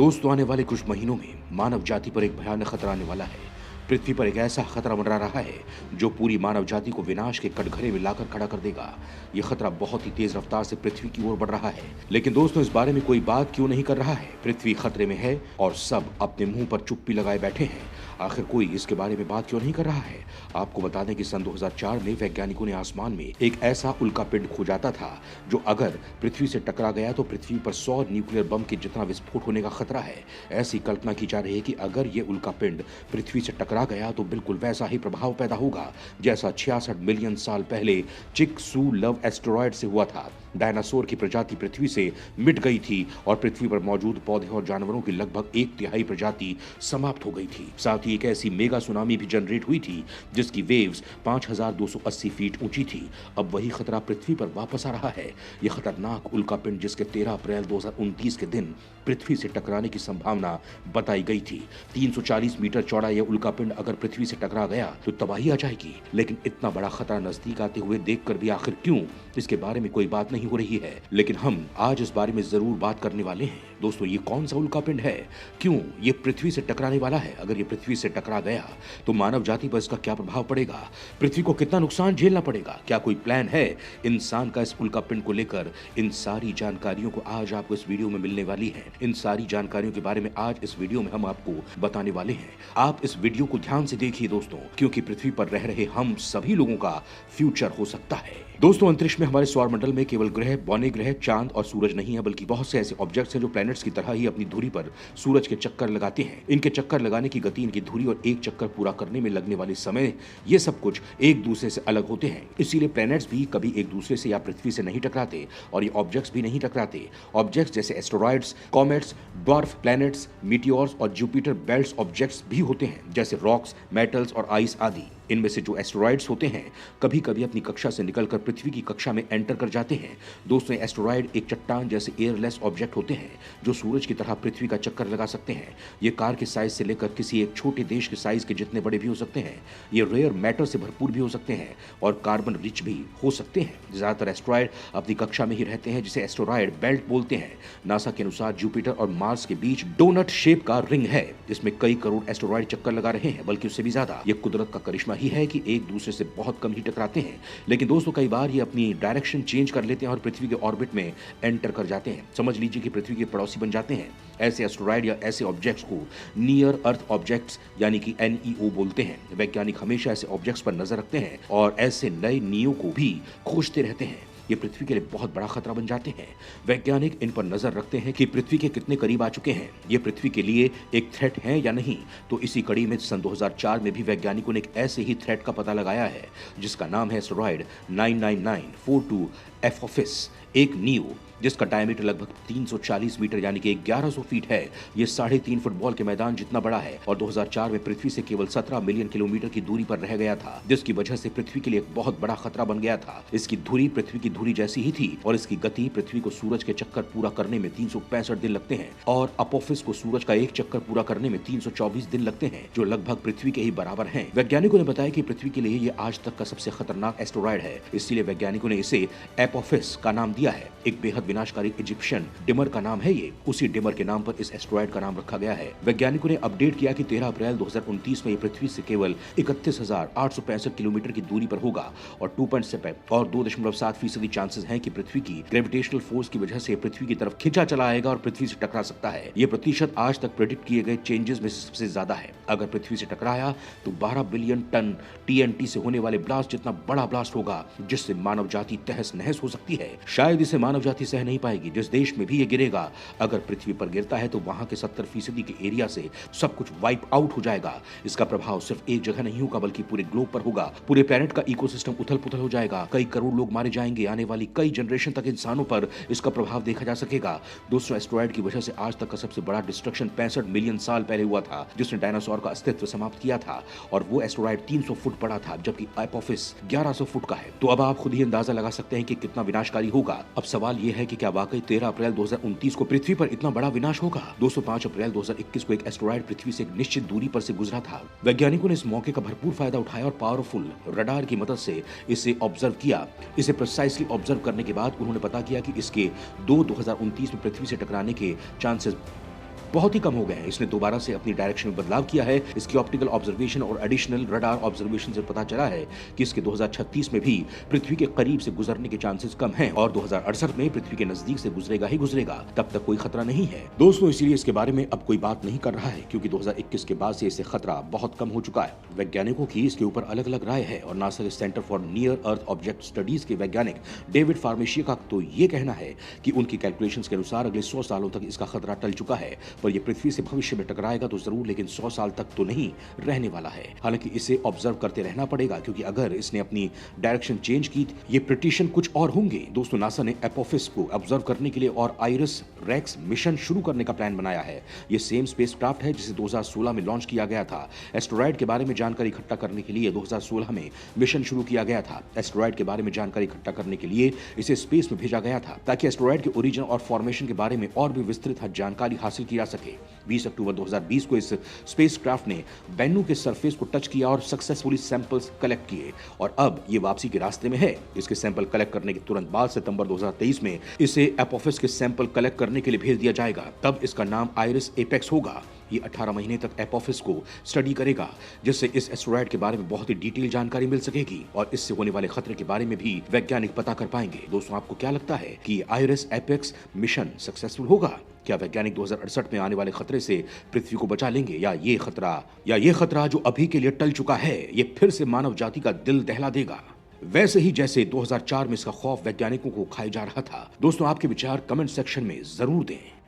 दोस्तों, आने वाले कुछ महीनों में मानव जाति पर एक भयानक खतरा आने वाला है। पृथ्वी पर एक ऐसा खतरा मंडरा रहा है जो पूरी मानव जाति को विनाश के कटघरे में लाकर खड़ा कर देगा। यह खतरा बहुत ही तेज रफ्तार से पृथ्वी की ओर बढ़ रहा है, लेकिन दोस्तों, इस बारे में कोई बात क्यों नहीं कर रहा है? पृथ्वी खतरे में है और सब अपने मुंह पर चुप्पी लगाए बैठे हैं। आखिर कोई इसके बारे में बात क्यों नहीं कर रहा है? आपको बता दें कि सन 2004 में वैज्ञानिकों ने आसमान में एक ऐसा उल्कापिंड खोजा था जो अगर पृथ्वी से टकरा गया तो पृथ्वी पर 100 न्यूक्लियर बम के जितना विस्फोट होने का खतरा है। ऐसी कल्पना की जा रही है कि अगर ये उल्कापिंड पृथ्वी से टकरा गया तो बिल्कुल वैसा ही प्रभाव पैदा होगा जैसा 66 मिलियन साल पहले चिकसू-लव एस्टेरॉयड से हुआ था। डायनासोर की प्रजाति पृथ्वी से मिट गई थी और पृथ्वी पर मौजूद पौधे और जानवरों की लगभग 1/3 प्रजाति समाप्त हो गई थी। साथ ही एक ऐसी मेगा सुनामी भी जनरेट हुई थी जिसकी वेव्स 5280 फीट ऊंची थी। अब वही खतरा पृथ्वी पर वापस आ रहा है। यह खतरनाक उल्कापिंड जिसके 13 अप्रैल 2029 के दिन पृथ्वी से टकराने की संभावना बताई गई थी। 340 मीटर चौड़ा यह उल्कापिंड अगर पृथ्वी से टकरा गया तो तबाही आ जाएगी। लेकिन इतना बड़ा खतरा नजदीक आते हुए देखकर भी आखिर क्यों इसके बारे में कोई बात नहीं हो रही है? लेकिन हम आज इस बारे में जरूर बात करने वाले हैं। दोस्तों, ये कौन सा उल्कापिंड है? क्यों ये पृथ्वी से टकराने वाला है? अगर ये पृथ्वी से टकरा गया तो मानव जाति पर इसका क्या प्रभाव पड़ेगा? पृथ्वी को कितना नुकसान झेलना पड़ेगा? क्या कोई प्लान है इंसान का इस उल्कापिंड को लेकर? इन सारी जानकारियों को आज आपको इस वीडियो में मिलने वाली है। इन सारी जानकारियों के बारे में आज इस वीडियो में हम आपको बताने वाले हैं। आप इस वीडियो को ध्यान से देखिए दोस्तों, क्योंकि पृथ्वी पर रह रहे हम सभी लोगों का फ्यूचर हो सकता है। दोस्तों, अंतरिक्ष में हमारे सौरमंडल में केवल ग्रह, बौने ग्रह, चांद और सूरज नहीं है, बल्कि बहुत से ऐसे ऑब्जेक्ट्स हैं जो प्लैनेट्स की तरह ही अपनी धुरी पर सूरज के चक्कर लगाते हैं। इनके चक्कर लगाने की गति, इनकी धुरी और एक चक्कर पूरा करने में लगने वाले समय, ये सब कुछ एक दूसरे से अलग होते हैं। इसीलिए प्लैनेट्स भी कभी एक दूसरे से या पृथ्वी से नहीं टकराते और ये ऑब्जेक्ट्स भी नहीं टकराते। ऑब्जेक्ट्स जैसे asteroids, comets, dwarf planets, meteors और जुपिटर बेल्ट ऑब्जेक्ट्स भी होते हैं, जैसे रॉक्स, मेटल्स और आइस आदि। इनमें से जो एस्टेरॉइड्स होते हैं कभी कभी अपनी कक्षा से निकलकर पृथ्वी की कक्षा में एंटर कर जाते हैं। दोस्तों, एस्टेरॉइड एक चट्टान जैसे एयरलेस ऑब्जेक्ट होते हैं जो सूरज की तरह पृथ्वी का चक्कर लगा सकते हैं। ये कार के साइज से लेकर किसी एक छोटे देश के साइज के जितने बड़े भी हो सकते हैं। ये रेयर मैटर से भरपूर भी हो सकते हैं और कार्बन रिच भी हो सकते हैं। ज्यादातर एस्टेरॉइड अपनी कक्षा में ही रहते हैं, जिसे एस्टेरॉइड बेल्ट बोलते हैं। नासा के अनुसार जुपिटर और मार्स के बीच डोनट शेप का रिंग है जिसमें कई करोड़ एस्टेरॉइड चक्कर लगा रहे हैं, बल्कि उससे भी ज्यादा। ये कुदरत का करिश्मा ही है कि एक दूसरे से बहुत कम ही टकराते हैं। लेकिन दोस्तों, कई बार ये अपनी डायरेक्शन चेंज कर लेते हैं और पृथ्वी के ऑर्बिट में एंटर कर जाते हैं। समझ लीजिए कि पृथ्वी के पड़ोसी बन जाते हैं। ऐसे एस्टेरॉइड या ऐसे ऑब्जेक्ट्स को नियर अर्थ ऑब्जेक्ट्स यानी कि NEO बोलते हैं। वैज्ञानिक हमेशा ऐसे ऑब्जेक्ट्स पर नजर रखते हैं और ऐसे नए नियो को भी खोजते रहते हैं। ये पृथ्वी के लिए बहुत बड़ा खतरा बन जाते हैं। वैज्ञानिक इन पर नजर रखते हैं कि पृथ्वी के कितने करीब आ चुके हैं, ये पृथ्वी के लिए एक थ्रेट है या नहीं। तो इसी कड़ी में सन 2004 में भी वैज्ञानिकों ने एक ऐसे ही थ्रेट का पता लगाया है जिसका नाम है एस्टेरॉइड 99942 एपोफिस, एक नियो जिसका डायमीटर लगभग 340 मीटर यानी कि 1100 फीट है। ये 3.5 फुटबॉल के मैदान जितना बड़ा है और 2004 में पृथ्वी से केवल 17 मिलियन किलोमीटर की दूरी पर रह गया था, जिसकी वजह से पृथ्वी के लिए एक बहुत बड़ा खतरा बन गया था। इसकी धुरी पृथ्वी की धुरी जैसी ही थी और इसकी गति पृथ्वी को सूरज के चक्कर पूरा करने में 365 दिन लगते हैं और अपोफिस को सूरज का एक चक्कर पूरा करने में 324 दिन लगते हैं, जो लगभग पृथ्वी के ही बराबर हैं। वैज्ञानिकों ने बताया कि पृथ्वी के लिए ये आज तक का सबसे खतरनाक एस्टेरॉइड है, इसीलिए वैज्ञानिकों ने इसे एपोफिस का नाम दिया है। एक बेहद विनाशकारी इजिप्शियन डिमर का नाम है ये। उसी डिमर के नाम पर इस एस्टेरॉइड का नाम रखा गया है। वैज्ञानिकों ने अपडेट किया कि 13 अप्रैल 2029 में ये पृथ्वी से केवल 31,865 किलोमीटर की दूरी पर होगा और 2.7% चांसेस हैं कि पृथ्वी की ग्रेविटेशनल फोर्स की वजह से पृथ्वी की तरफ खिंचा चला आएगा और पृथ्वी से टकरा सकता है। ये प्रतिशत आज तक प्रेडिक्ट किए गए चेंजेस में से सबसे ज्यादा है। अगर पृथ्वी से टकराया तो 12 बिलियन टन TNT से होने वाले ब्लास्ट जितना बड़ा ब्लास्ट होगा, जिससे मानव जाति तहस नहस हो सकती है। शायद इसे मानव जाति सह नहीं पाएगी। जिस देश में भी ये गिरेगा, अगर पृथ्वी पर गिरता है तो वहां के 70% के एरिया से सब कुछ वाइप आउट हो जाएगा। इसका प्रभाव सिर्फ एक जगह नहीं होगा बल्कि पूरे ग्लोब पर होगा। पूरे प्लेनेट का इकोसिस्टम उथल पुथल हो जाएगा। कई करोड़ लोग मारे जाएंगे। आने वाली कई जनरेशन तक इंसानों पर इसका प्रभाव देखा जा सकेगा। दोस्तों, एस्टेरॉइड की वजह से आज तक का सबसे बड़ा डिस्ट्रक्शन 65 मिलियन साल पहले हुआ था, जिसने डायनासोर का अस्तित्व समाप्त किया था और वो एस्टेरॉइड 300 फुट बड़ा था, जबकि एपोफिस 1100 फुट का है। तो अब आप खुद ही अंदाजा लगा सकते हैं कि कितना विनाशकारी होगा। अब सवाल यह है कि क्या वाकई 13 अप्रैल 2029 को पृथ्वी पर इतना बड़ा विनाश होगा? दोस्तों, 5 अप्रैल 2021 को एक एस्टेरॉइड पृथ्वी से एक निश्चित दूरी पर से गुजरा था। वैज्ञानिकों ने इस मौके का भरपूर फायदा उठाया और पावरफुल रडार की मदद से इसे ऑब्जर्व किया। इसे प्रिसाइसली ऑब्जर्व करने के बाद उन्होंने पता किया कि इसके 2029 में पृथ्वी से टकराने के चांसेस बहुत ही कम हो गए हैं। इसने दोबारा से अपनी डायरेक्शन में बदलाव किया है। इसकी ऑप्टिकल ऑब्जर्वेशन और एडिशनल रडार ऑब्जर्वेशन से पता चला है कि इसके 2036 में भी पृथ्वी के करीब से गुजरने के चांसेस कम हैं और 2068 में पृथ्वी के नजदीक से गुजरेगा ही गुजरेगा। तब तक कोई खतरा नहीं है दोस्तों। इसीलिए इसके बारे में अब कोई बात नहीं कर रहा है, क्योंकि 2021 के बाद से इसे खतरा बहुत कम हो चुका है। वैज्ञानिकों की इसके ऊपर अलग अलग राय है और नासा के centre for near earth object studies के वैज्ञानिक डेविड फार्मेशिया का तो ये कहना है कि उनकी कैलकुलेशंस के अनुसार अगले 100 सालों तक इसका खतरा टल चुका है। पर यह पृथ्वी से भविष्य में टकराएगा तो जरूर, लेकिन 100 साल तक तो नहीं रहने वाला है। हालांकि इसे ऑब्जर्व करते रहना पड़ेगा, क्योंकि अगर इसने अपनी डायरेक्शन चेंज की ये प्रिटिशन कुछ और होंगे। दोस्तों, नासा ने एपोफिस को ऑब्जर्व करने के लिए और आइरिस रेक्स मिशन शुरू करने का प्लान बनाया है। ये सेम स्पेसक्राफ्ट है जिसे 2016 में लॉन्च किया गया था। एस्टेरॉयड के बारे में जानकारी इकट्ठा करने के लिए 2016 में मिशन शुरू किया गया था। एस्टेरॉयड के बारे में जानकारी इकट्ठा करने के लिए इसे स्पेस में भेजा गया था, ताकि एस्टेरॉयड के ओरिजिन और फॉर्मेशन के बारे में और भी विस्तृत जानकारी हासिल की जा सके। 20 अक्टूबर 2020 को इस स्पेसक्राफ्ट ने बेन्नू के सरफेस को टच किया और सक्सेसफुली सैंपल्स कलेक्ट किए और अब ये वापसी के रास्ते में है। इसके सैंपल कलेक्ट करने के तुरंत बाद सितंबर 2023 में इसे एपोफिस के सैंपल कलेक्ट करने के लिए भेज दिया जाएगा। तब इसका नाम आइरिस एपेक्स होगा। ये 18 महीने तक एपोफिस को स्टडी करेगा, जिससे इस एस्टेरॉयड के बारे में बहुत ही डिटेल जानकारी मिल सकेगी और इससे होने वाले खतरे के बारे में भी वैज्ञानिक पता कर पाएंगे। दोस्तों, आपको क्या लगता है कि आइरिस एपेक्स मिशन सक्सेसफुल होगा? क्या वैज्ञानिक 2068 में आने वाले खतरे से पृथ्वी को बचा लेंगे, या ये खतरा जो अभी के लिए टल चुका है, ये फिर से मानव जाति का दिल दहला देगा, वैसे ही जैसे 2004 में इसका खौफ वैज्ञानिकों को खाया जा रहा था? दोस्तों, आपके विचार कमेंट सेक्शन में जरूर दें।